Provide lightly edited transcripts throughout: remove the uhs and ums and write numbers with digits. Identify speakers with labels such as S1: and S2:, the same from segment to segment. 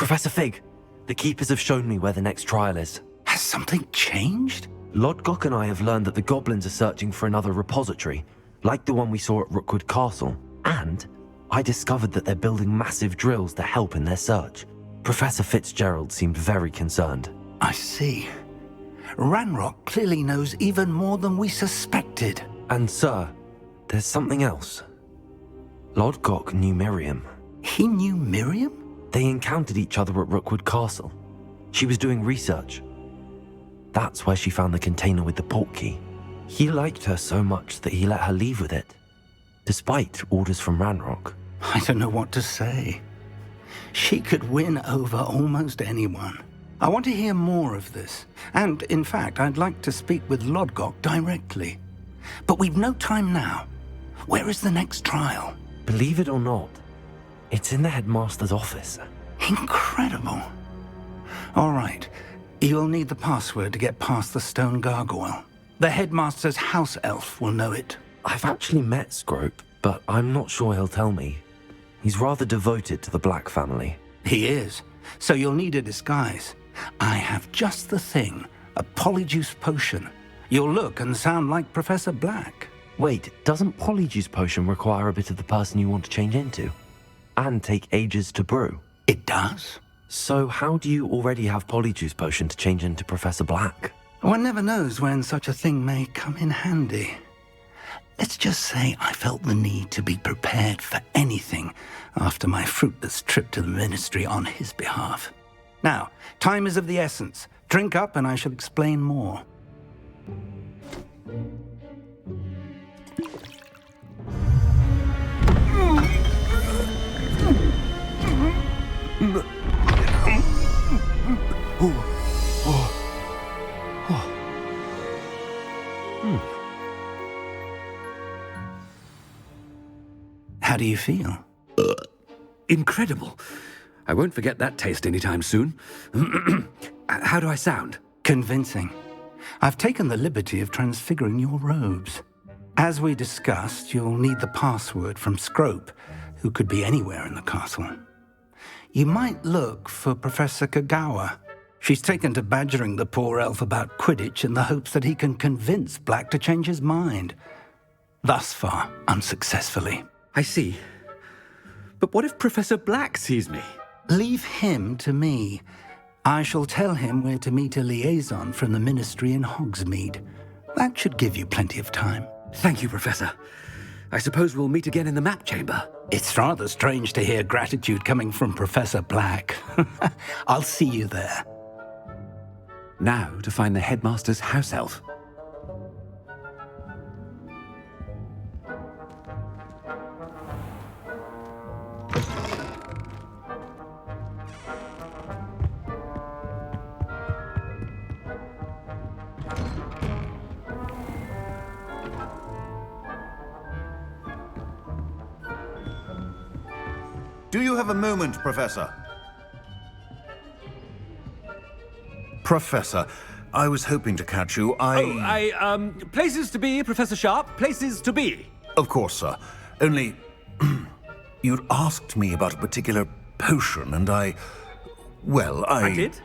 S1: Professor Fig, the Keepers have shown me where the next trial is.
S2: Has something changed?
S1: Lodgok and I have learned that the goblins are searching for another repository, like the one we saw at Rookwood Castle. And I discovered that they're building massive drills to help in their search. Professor Fitzgerald seemed very concerned.
S2: I see. Ranrock clearly knows even more than we suspected.
S1: And sir, there's something else. Lodgok knew Miriam.
S2: He knew Miriam?
S1: They encountered each other at Rookwood Castle. She was doing research. That's where she found the container with the portkey. He liked her so much that he let her leave with it, despite orders from Ranrock.
S2: I don't know what to say. She could win over almost anyone. I want to hear more of this. And, in fact, I'd like to speak with Lodgok directly. But we've no time now. Where is the next trial?
S1: Believe it or not, it's in the headmaster's office.
S2: Incredible. All right. You'll need the password to get past the stone gargoyle. The headmaster's house elf will know it.
S1: I've actually met Scrope, but I'm not sure he'll tell me. He's rather devoted to the Black family.
S2: He is. So you'll need a disguise. I have just the thing. A Polyjuice potion. You'll look and sound like Professor Black.
S1: Wait, doesn't Polyjuice potion require a bit of the person you want to change into? And take ages to brew?
S2: It does.
S1: So how do you already have Polyjuice potion to change into Professor Black?
S2: One never knows when such a thing may come in handy. Let's just say I felt the need to be prepared for anything after my fruitless trip to the ministry on his behalf. Now, time is of the essence. Drink up and I shall explain more. How do you feel?
S3: Incredible. I won't forget that taste anytime soon. How do I sound?
S2: Convincing. I've taken the liberty of transfiguring your robes. As we discussed, you'll need the password from Scrope, who could be anywhere in the castle. You might look for Professor Kagawa. She's taken to badgering the poor elf about Quidditch in the hopes that he can convince Black to change his mind. Thus far, unsuccessfully.
S3: I see. But what if Professor Black sees me?
S2: Leave him to me. I shall tell him where to meet a liaison from the ministry in Hogsmeade. That should give you plenty of time.
S3: Thank you, Professor. I suppose we'll meet again in the map chamber.
S2: It's rather strange to hear gratitude coming from Professor Black. I'll see you there.
S3: Now to find the headmaster's house elf.
S4: Do you have a moment, Professor? Professor, I was hoping to catch you.
S3: Places to be, Professor Sharp. Places to be.
S4: Of course, sir. Only, you'd asked me about a particular potion, and I
S3: did?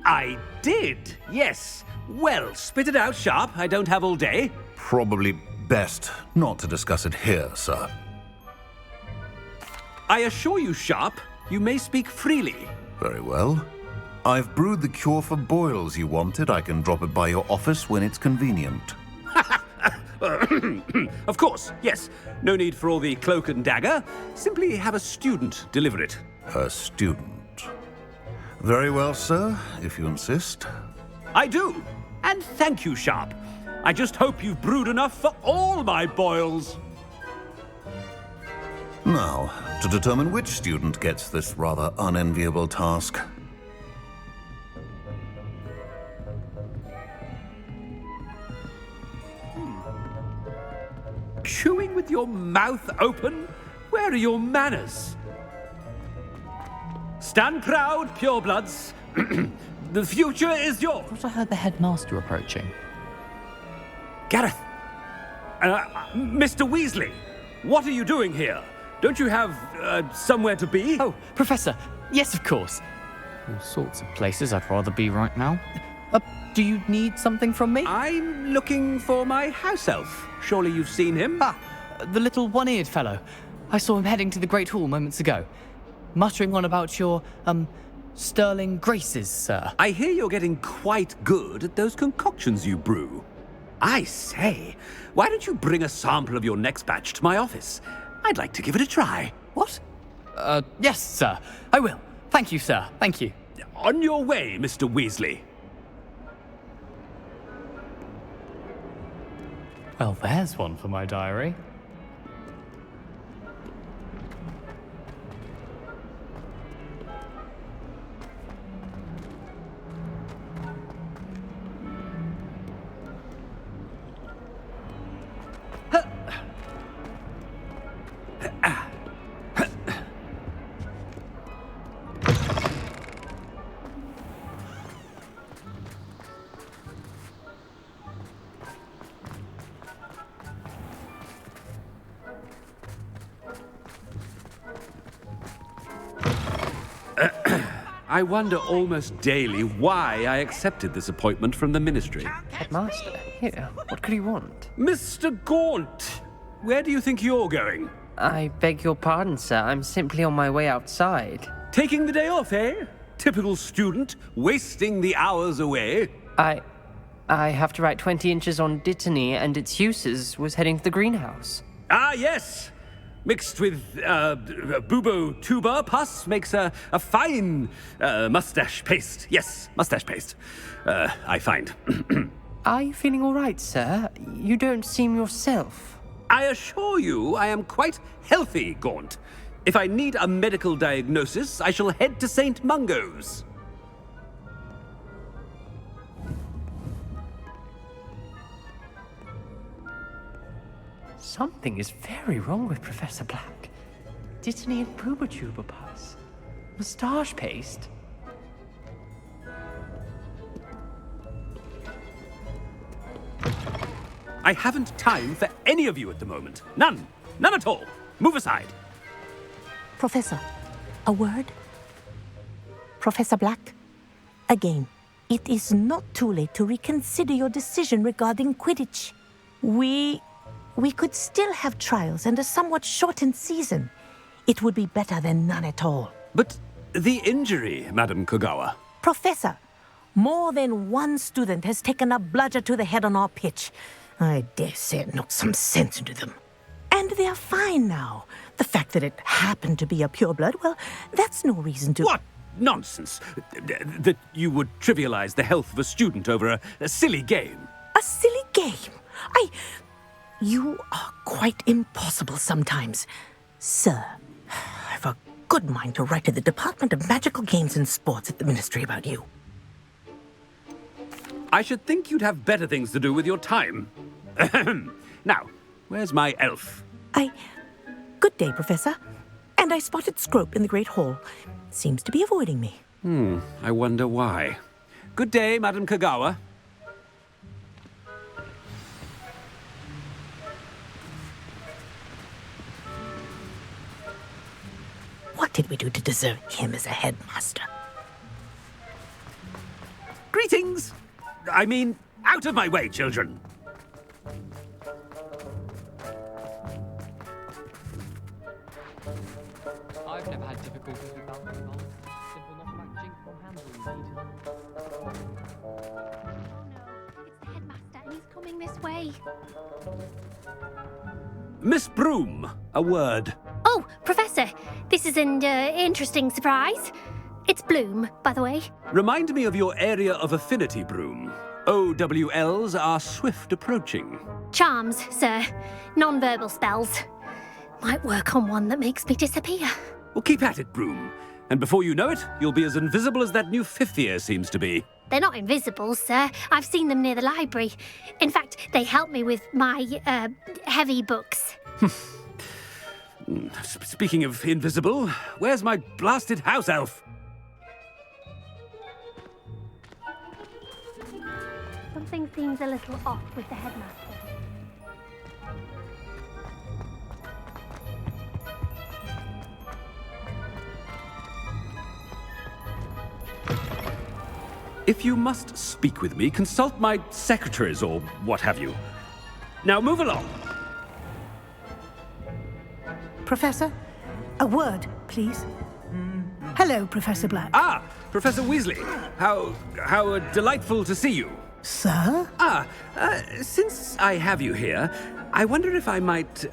S3: I did, yes. Well, spit it out, Sharp. I don't have all day.
S4: Probably best not to discuss it here, sir.
S3: I assure you, Sharp, you may speak freely.
S4: Very well. I've brewed the cure for boils you wanted. I can drop it by your office when it's convenient.
S3: Of course, yes. No need for all the cloak and dagger. Simply have a student deliver it.
S4: A student. Very well, sir, if you insist.
S3: I do. And thank you, Sharp. I just hope you've brewed enough for all my boils.
S4: Now, to determine which student gets this rather unenviable task.
S3: Chewing with your mouth open? Where are your manners? Stand proud, purebloods. The future is yours.
S5: I heard the headmaster approaching.
S3: Gareth. Mr. Weasley, what are you doing here? Don't you have somewhere to be?
S5: Oh, Professor, Yes, of course. All sorts of places I'd rather be right now. Do you need something from me?
S3: I'm looking for my house elf. Surely you've seen him?
S5: Ah, the little one-eared fellow. I saw him heading to the Great Hall moments ago, muttering on about your, sterling graces, sir.
S3: I hear you're getting quite good at those concoctions you brew. I say, why don't you bring a sample of your next batch to my office? I'd like to give it a try.
S5: What? Yes, sir. I will. Thank you, sir. Thank you.
S3: On your way, Mr. Weasley.
S5: Well, there's one for my diary.
S3: I wonder almost daily why I accepted this appointment from the Ministry.
S6: Headmaster, here, what could he want?
S3: Mr. Gaunt, where do you think you're going?
S6: I beg your pardon, sir. I'm simply on my way outside.
S3: Taking the day off, eh? Typical student, wasting the hours away.
S6: I have to write 20 inches on Dittany and its uses. Was heading to the greenhouse.
S3: Ah, yes. Mixed with bubo tuber pus makes a fine mustache paste. Yes, mustache paste. I find.
S6: Are you feeling all right, sir? You don't seem yourself.
S3: I assure you I am quite healthy, Gaunt. If I need a medical diagnosis, I shall head to St. Mungo's.
S6: Something is very wrong with Professor Black. Dittany and Poober pus. Moustache paste.
S3: I haven't time for any of you at the moment. None. None at all. Move aside.
S7: Professor, a word? Professor Black, again, it is not too late to reconsider your decision regarding Quidditch. We could still have trials and a somewhat shortened season. It would be better than none at all.
S3: But the injury, Madam Kogawa.
S7: Professor, more than one student has taken a bludger to the head on our pitch. I dare say it knocked some sense into them. And they're fine now. The fact that it happened to be a pureblood, well, that's no reason to...
S3: What nonsense! That you would trivialize the health of a student over a silly game.
S7: A silly game? You are quite impossible sometimes. Sir, I've a good mind to write to the Department of Magical Games and Sports at the Ministry about you.
S3: I should think you'd have better things to do with your time. Now, where's my elf?
S7: Good day, Professor. And I spotted Scrope in the Great Hall. Seems to be avoiding me.
S3: I wonder why. Good day, Madam Kogawa.
S7: What did we do to deserve him as a headmaster?
S3: Greetings! I mean, out of my way, children.
S5: I've never had difficulties with balancing balls. Simple not matching or handling lead.
S8: Oh no, it's the headmaster and he's coming this way.
S3: Miss Broom, a word.
S8: Oh, Professor, this is an interesting surprise. It's Bloom, by the way.
S3: Remind me of your area of affinity, Broom. OWLs are swift approaching.
S8: Charms, sir. Non-verbal spells. Might work on one that makes me disappear.
S3: Well, keep at it, Broom. And before you know it, you'll be as invisible as that new fifth year seems to be.
S8: They're not invisible, sir. I've seen them near the library. In fact, they help me with my, heavy books.
S3: Speaking of invisible, where's my blasted house elf?
S8: Something seems a little off with the headmaster.
S3: If you must speak with me, consult my secretaries or what have you. Now move along.
S9: Professor, a word, please. Hello, Professor Black.
S3: Ah, Professor Weasley. How delightful to see you.
S9: Sir?
S3: Since I have you here, I wonder if I might,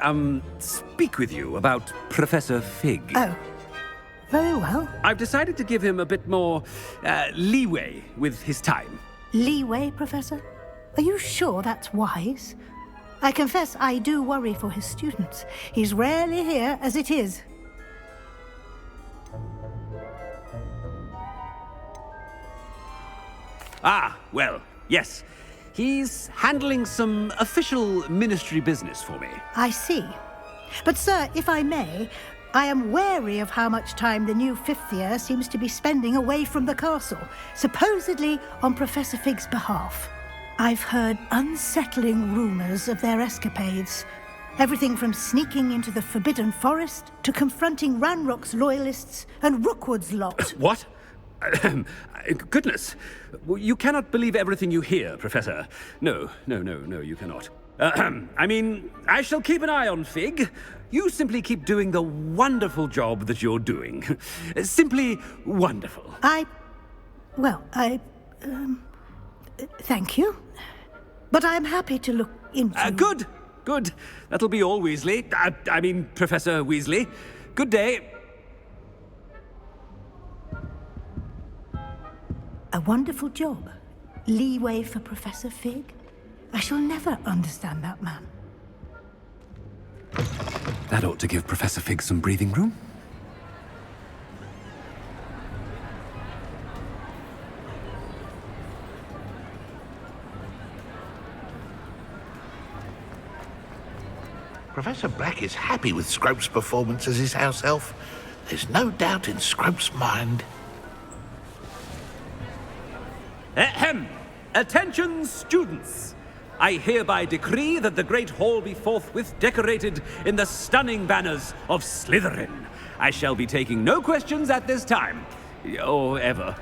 S3: speak with you about Professor Fig.
S9: Oh, very well.
S3: I've decided to give him a bit more, leeway with his time.
S9: Leeway, Professor? Are you sure that's wise? I confess I do worry for his students. He's rarely here as it is.
S3: Ah, well, yes. He's handling some official ministry business for me.
S9: I see. But, sir, if I may, I am wary of how much time the new fifth year seems to be spending away from the castle, supposedly on Professor Fig's behalf. I've heard unsettling rumours of their escapades. Everything from sneaking into the Forbidden Forest to confronting Ranrock's loyalists and Rookwood's lot.
S3: What? Goodness. You cannot believe everything you hear, Professor. No, you cannot. I mean, I shall keep an eye on Fig. You simply keep doing the wonderful job that you're doing. Simply wonderful.
S9: Thank you. But I'm happy to look into...
S3: Good. That'll be all, Weasley. I mean, Professor Weasley. Good day.
S9: A wonderful job. Leeway for Professor Fig. I shall never understand that man.
S3: That ought to give Professor Fig some breathing room.
S10: Professor Black is happy with Scrope's performance as his house elf. There's no doubt in Scrope's mind.
S3: Ahem! Attention, students! I hereby decree that the Great Hall be forthwith decorated in the stunning banners of Slytherin. I shall be taking no questions at this time. Or ever.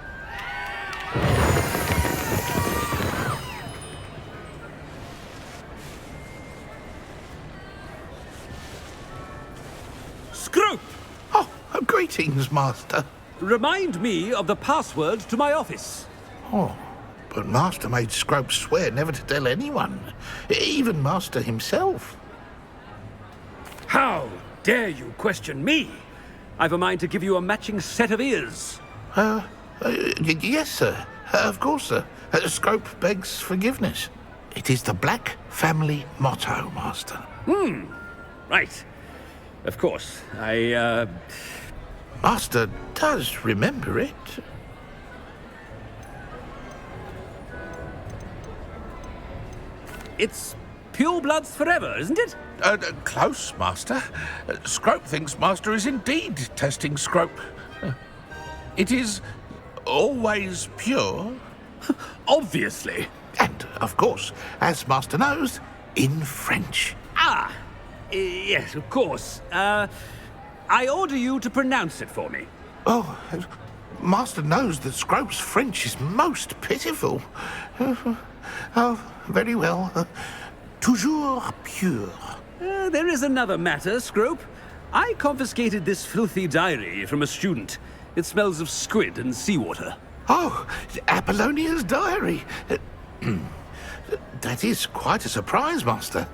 S3: Scrope!
S10: Oh, greetings, Master.
S3: Remind me of the password to my office.
S10: Oh, but Master made Scrope swear never to tell anyone, even Master himself.
S3: How dare you question me? I've a mind to give you a matching set of ears.
S10: Yes, sir. Of course, sir. Scrope begs forgiveness. It is the Black family motto, Master.
S3: Right. Of course.
S10: Master does remember it.
S3: It's pure bloods forever, isn't it?
S10: Close, Master. Scrope thinks Master is indeed testing Scrope. It is always pure.
S3: Obviously.
S10: And, of course, as Master knows, in French.
S3: Yes, of course. I order you to pronounce it for me.
S10: Oh, Master knows that Scrope's French is most pitiful. Oh, very well. Toujours pure.
S3: There is another matter, Scrope. I confiscated this filthy diary from a student. It smells of squid and seawater.
S10: Oh, Apollonia's diary. That is quite a surprise, Master.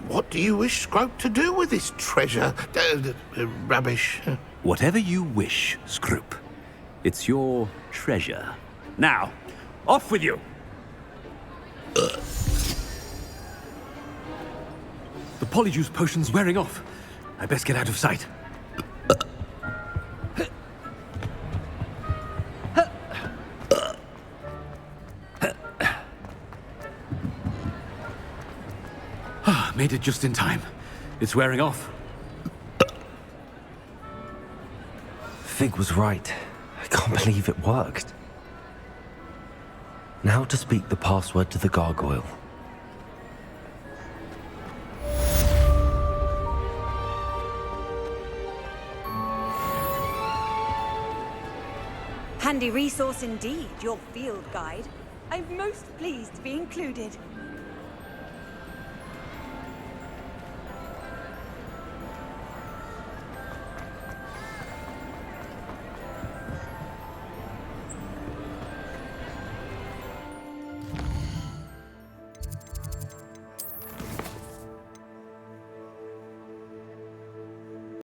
S10: What do you wish Scrope to do with this treasure? Rubbish.
S3: Whatever you wish, Scrope. It's your treasure. Now, off with you. The Polyjuice potion's wearing off. I best get out of sight. Made it just in time. It's wearing off.
S1: Fig was right. I can't believe it worked. Now to speak the password to the gargoyle.
S11: Handy resource indeed, your field guide. I'm most pleased to be included.